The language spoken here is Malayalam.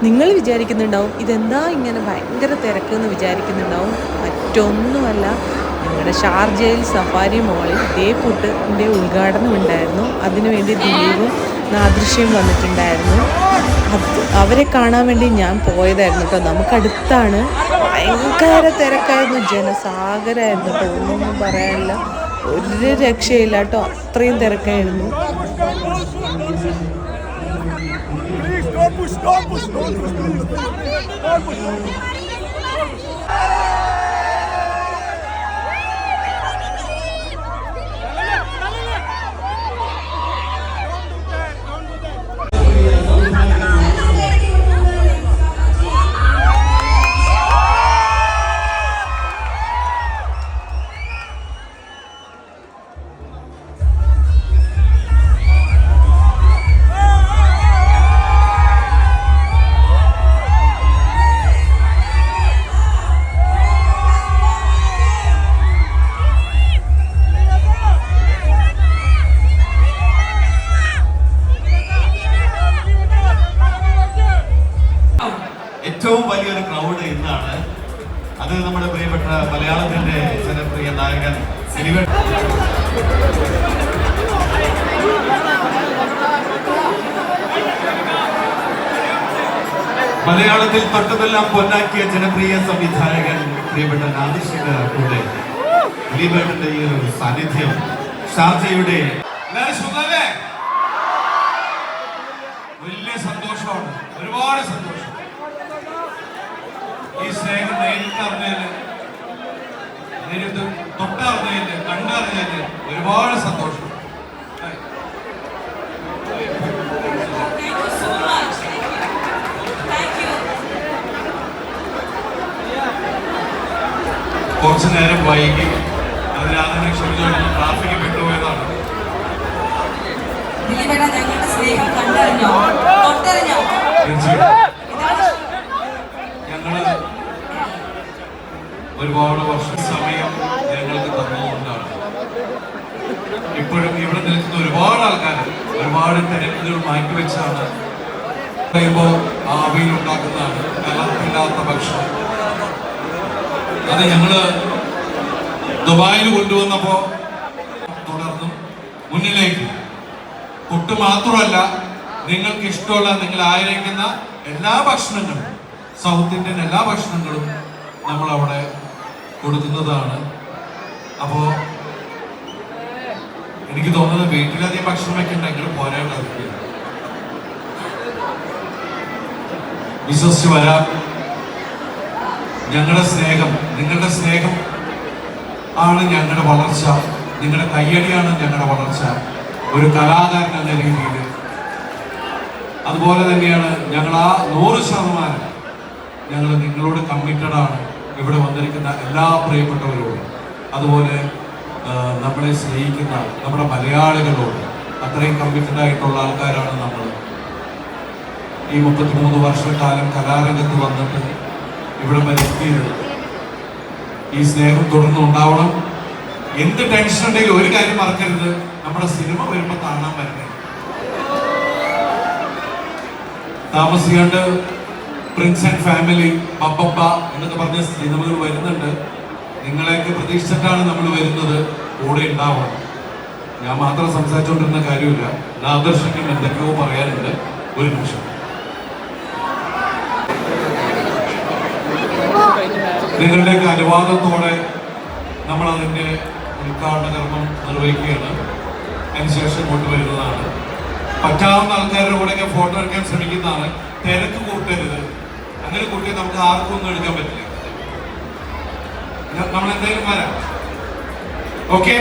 നിങ്ങൾ വിചാരിക്കുന്നുണ്ടാവും ഇതെന്താ ഇങ്ങനെ ഭയങ്കര തിരക്കെന്ന് വിചാരിക്കുന്നുണ്ടാവും. മറ്റൊന്നുമല്ല, ഞങ്ങളുടെ ഷാർജയിൽ സഫാരി മോളിൽ ഇതേപൂട്ടിൻ്റെ ഉദ്ഘാടനം ഉണ്ടായിരുന്നു. അതിനുവേണ്ടി ദിലീപും നാദൃശ്യം വന്നിട്ടുണ്ടായിരുന്നു. അവരെ കാണാൻ വേണ്ടി ഞാൻ പോയതായിരുന്നു കേട്ടോ. നമുക്കടുത്താണ്. ഭയങ്കര തിരക്കായിരുന്നു, ജനസാഗരമായിരുന്നു കേട്ടോ. ഒന്നും പറയാനില്ല, ഒരു രക്ഷയില്ല കേട്ടോ, അത്രയും തിരക്കായിരുന്നു. ഏറ്റവും വലിയൊരു ക്രൗഡ് ഇന്നാണ്. അത് നമ്മുടെ പ്രിയപ്പെട്ട മലയാളത്തിന്റെ ജനപ്രിയ നായകൻ ദിലീപ്. മലയാളത്തിൽ തൊട്ടതെല്ലാം പൊന്നാക്കിയ ജനപ്രിയ സംവിധായകൻ പ്രിയപ്പെട്ട നാദിഷിന്റെ കൂടെ ദിലീപേട്ടന്റെ ഈ ഒരു സാന്നിധ്യം ഷാർജയുടെ വലിയ സന്തോഷമാണ്, ഒരുപാട് സന്തോഷം. ഈ സ്നേഹം നേരിട്ടറിഞ്ഞതിന്, നേരിട്ട് തൊട്ടറിഞ്ഞതിന്, കണ്ടറിഞ്ഞതിന് ഒരുപാട് സന്തോഷം. കുറച്ചു നേരം വൈകി, അതിനാദ്യം ക്ഷമിച്ചു, ട്രാഫിക് വിട്ടുപോയതാണ്. ഞങ്ങള് ഒരുപാട് വർഷം സമയം ഞങ്ങൾക്ക് തന്നതുകൊണ്ടാണ് ഇപ്പോഴും ഇവിടെ നിൽക്കുന്ന ഒരുപാട് ആൾക്കാർ ഒരുപാട് തിരക്കുകൾ മാറ്റിവെച്ചാണ് പറയുമ്പോൾ ആവിയിൽ ഉണ്ടാക്കുന്നതാണ് കലർപ്പില്ലാത്ത ഭക്ഷണം. അത് ഞങ്ങള് ദുബായിൽ കൊണ്ടുവന്നപ്പോ തുടർന്നും മുന്നിലേക്ക് പുട്ട് മാത്രമല്ല, നിങ്ങൾക്ക് ഇഷ്ടമുള്ള, നിങ്ങൾ ആയിരിക്കുന്ന എല്ലാ ഭക്ഷണങ്ങളും, സൗത്ത് ഇന്ത്യൻ എല്ലാ ഭക്ഷണങ്ങളും നമ്മൾ അവിടെ കൊടുക്കുന്നതാണ്. അപ്പോ എനിക്ക് തോന്നുന്നത് വീട്ടിലധികം ഭക്ഷണം വെക്കുന്നുണ്ടെങ്കിൽ പോരാട്ടം വിശ്വസിച്ച് വരാം. ഞങ്ങളുടെ സ്നേഹം, നിങ്ങളുടെ സ്നേഹം ആണ് ഞങ്ങളുടെ വളർച്ച, നിങ്ങളുടെ കയ്യടിയാണ് ഞങ്ങളുടെ വളർച്ച. ഒരു കലാകാരൻ എന്ന രീതിയിൽ അതുപോലെ തന്നെയാണ് ഞങ്ങൾ ആ 100% ഞങ്ങൾ നിങ്ങളോട് കമ്മിറ്റഡ് ആണ്. ഇവിടെ വന്നിരിക്കുന്ന എല്ലാ പ്രിയപ്പെട്ടവരോടും, അതുപോലെ നമ്മളെ സ്നേഹിക്കുന്ന നമ്മുടെ മലയാളികളോട് അത്രയും കമ്മിറ്റഡ് ആയിട്ടുള്ള ആൾക്കാരാണ് നമ്മൾ. ഈ 33 വർഷക്കാലം കലാരംഗത്ത് വന്നിട്ട് ഇവിടെ എത്തിയത്. ഈ സ്നേഹം തുടർന്നുണ്ടാവണം. എന്ത് ടെൻഷൻ ഉണ്ടെങ്കിലും ഒരു കാര്യം മറക്കരുത്, നമ്മുടെ സിനിമ വരുമ്പോൾ കാണാൻ പറ്റേ. താമസിയാണ്ട് പ്രിൻസ് ആൻഡ് ഫാമിലി, പപ്പപ്പ എന്നൊക്കെ പറഞ്ഞ സിനിമകൾ വരുന്നുണ്ട്. നിങ്ങളെയൊക്കെ പ്രതീക്ഷിച്ചിട്ടാണ് നമ്മൾ വരുന്നത്. കൂടെ ഉണ്ടാവണം. ഞാൻ മാത്രം സംസാരിച്ചുകൊണ്ടിരുന്ന കാര്യമില്ല, ആദർശിക്കും എന്തൊക്കെയോ പറയാനുണ്ട്. ഒരു നിമിഷം. നിങ്ങളുടെയൊക്കെ അനുവാദത്തോടെ നമ്മൾ അതിന്റെ ഉദ്ഘാടന കർമ്മം നിർവഹിക്കുകയാണ്. അതിനുശേഷം കൊണ്ടുവരുന്നതാണ്. പറ്റാവുന്ന ആൾക്കാരുടെ കൂടെയൊക്കെ ഫോട്ടോ എടുക്കാൻ ശ്രമിക്കുന്നതാണ്. തിരക്ക് കൂട്ടരുത്. അങ്ങനെ കൂട്ടി നമുക്ക് ആർക്കും ഒന്നും എടുക്കാൻ പറ്റില്ല. നമ്മൾ എന്തായാലും വരാം. ഓക്കെ.